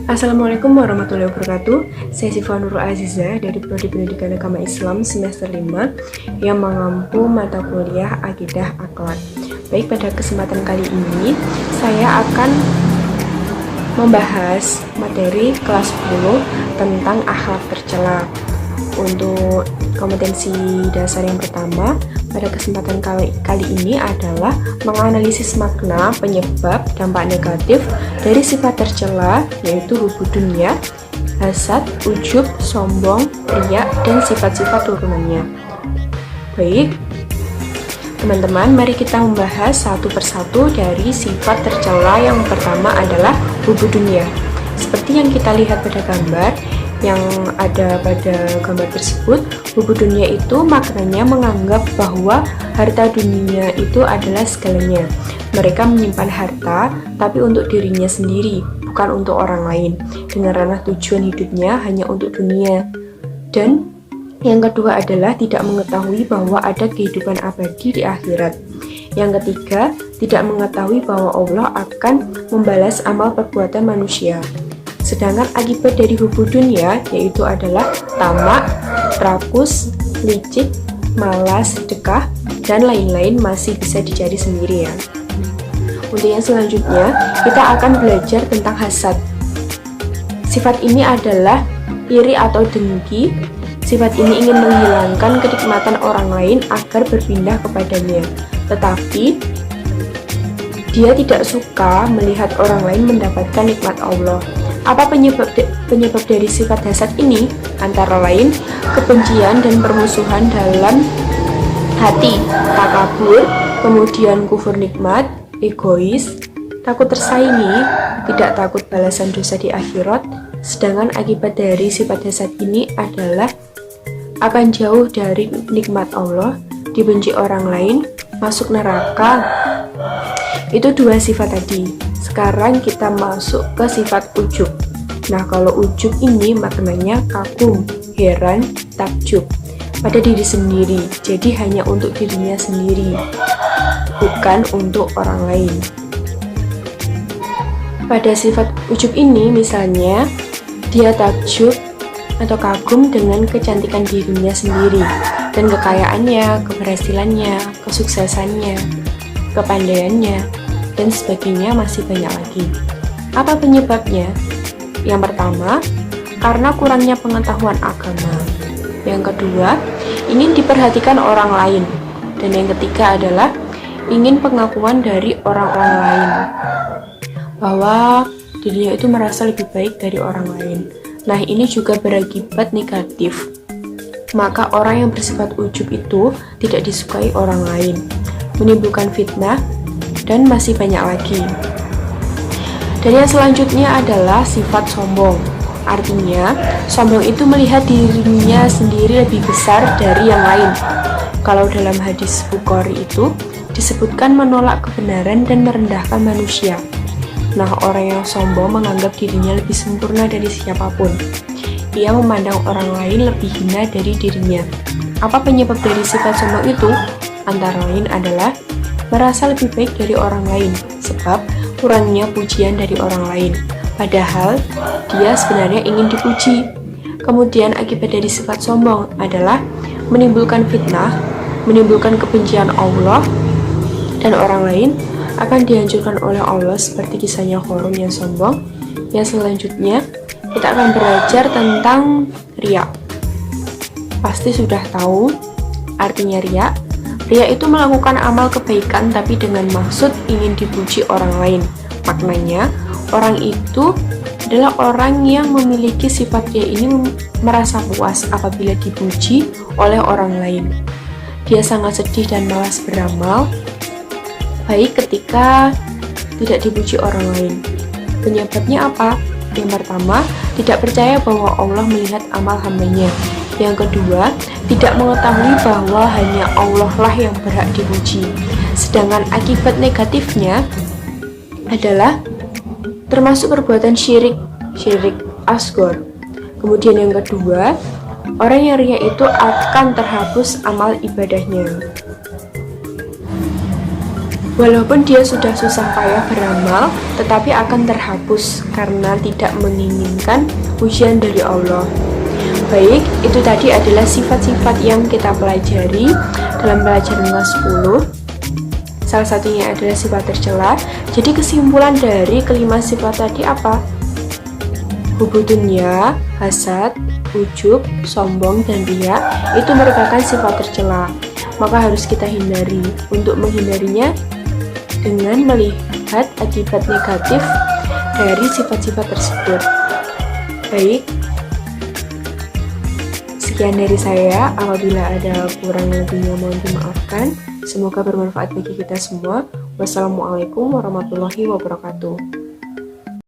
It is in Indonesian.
Assalamualaikum warahmatullahi wabarakatuh. Saya Syifa Nurul Aziza dari Prodi Pendidikan Agama Islam semester 5 yang mengampu mata kuliah Akidah Akhlak. Baik, pada kesempatan kali ini saya akan membahas materi kelas 10 tentang akhlak tercela. Untuk kompetensi dasar yang pertama pada kesempatan kali ini adalah menganalisis makna, penyebab, dampak negatif dari sifat tercela, yaitu hubud dunia, hasad, ujub, sombong, riya, dan sifat-sifat turunannya. Baik, teman-teman, mari kita membahas satu persatu dari sifat tercela. Yang pertama adalah hubud dunia. Seperti yang kita lihat pada gambar yang ada pada gambar tersebut, hubud dunia itu maknanya menganggap bahwa harta dunia itu adalah segalanya. Mereka menyimpan harta tapi untuk dirinya sendiri, bukan untuk orang lain, dengan ranah tujuan hidupnya hanya untuk dunia. Dan yang kedua adalah tidak mengetahui bahwa ada kehidupan abadi di akhirat. Yang ketiga, tidak mengetahui bahwa Allah akan membalas amal perbuatan manusia. Sedangkan akibat dari hubud dunia yaitu adalah tamak, rakus, licik, malas, sedekah, dan lain-lain masih bisa dicari sendiri ya. Untuk yang selanjutnya, kita akan belajar tentang hasad. Sifat ini adalah iri atau dengki. Sifat ini ingin menghilangkan kenikmatan orang lain agar berpindah kepadanya. Tetapi dia tidak suka melihat orang lain mendapatkan nikmat Allah. Apa penyebab dari sifat hasad ini? Antara lain kebencian dan permusuhan dalam hati, takabur, kemudian kufur nikmat, egois, takut tersaingi, tidak takut balasan dosa di akhirat. Sedangkan akibat dari sifat hasad ini adalah akan jauh dari nikmat Allah, dibenci orang lain, masuk neraka. Itu dua sifat tadi. Sekarang kita masuk ke sifat ujub. Nah, kalau ujub ini maknanya kagum, heran, takjub pada diri sendiri. Jadi hanya untuk dirinya sendiri, bukan untuk orang lain. Pada sifat ujub ini misalnya dia takjub atau kagum dengan kecantikan dirinya sendiri dan kekayaannya, keberhasilannya, kesuksesannya, kepandaiannya, dan sebagainya, masih banyak lagi. Apa penyebabnya? Yang pertama, karena kurangnya pengetahuan agama. Yang kedua, ingin diperhatikan orang lain. Dan yang ketiga adalah ingin pengakuan dari orang-orang lain bahwa dirinya itu merasa lebih baik dari orang lain. Nah, ini juga berakibat negatif. Maka orang yang bersifat ujub itu tidak disukai orang lain, menimbulkan fitnah, dan masih banyak lagi. Dan yang selanjutnya adalah sifat sombong. Artinya, sombong itu melihat dirinya sendiri lebih besar dari yang lain. Kalau dalam hadis Bukhari itu disebutkan menolak kebenaran dan merendahkan manusia. Nah, orang yang sombong menganggap dirinya lebih sempurna dari siapapun. Ia memandang orang lain lebih hina dari dirinya. Apa penyebab dari sifat sombong itu? Antara lain adalah merasa lebih baik dari orang lain, sebab kurangnya pujian dari orang lain, padahal dia sebenarnya ingin dipuji. Kemudian akibat dari sifat sombong adalah menimbulkan fitnah, menimbulkan kebencian Allah dan orang lain, akan dihancurkan oleh Allah seperti kisahnya Qarun yang sombong. Yang selanjutnya kita akan belajar tentang riya. Pasti sudah tahu artinya riya. Riya itu melakukan amal kebaikan tapi dengan maksud ingin dipuji orang lain. Maknanya, orang itu adalah orang yang memiliki sifat riya ini merasa puas apabila dipuji oleh orang lain. Dia sangat sedih dan malas beramal baik ketika tidak dipuji orang lain. Penyebabnya apa? Yang pertama, tidak percaya bahwa Allah melihat amal hambanya. Yang kedua, tidak mengetahui bahwa hanya Allah lah yang berhak dipuji. Sedangkan akibat negatifnya adalah termasuk perbuatan syirik asghar. Kemudian yang kedua, orang yang riya itu akan terhapus amal ibadahnya. Walaupun dia sudah susah payah beramal, tetapi akan terhapus karena tidak menginginkan pujian dari Allah. Baik, itu tadi adalah sifat-sifat yang kita pelajari dalam pelajaran kelas 10. Salah satunya adalah sifat tercela. Jadi kesimpulan dari kelima sifat tadi apa? Hubudunya, hasad, ujub, sombong, dan riya itu merupakan sifat tercela. Maka harus kita hindari. Untuk menghindarinya dengan melihat akibat negatif dari sifat-sifat tersebut. Baik, sekian dari saya. Apabila ada kurang lebihnya mohon dimaafkan. Semoga bermanfaat bagi kita semua. Wassalamualaikum warahmatullahi wabarakatuh.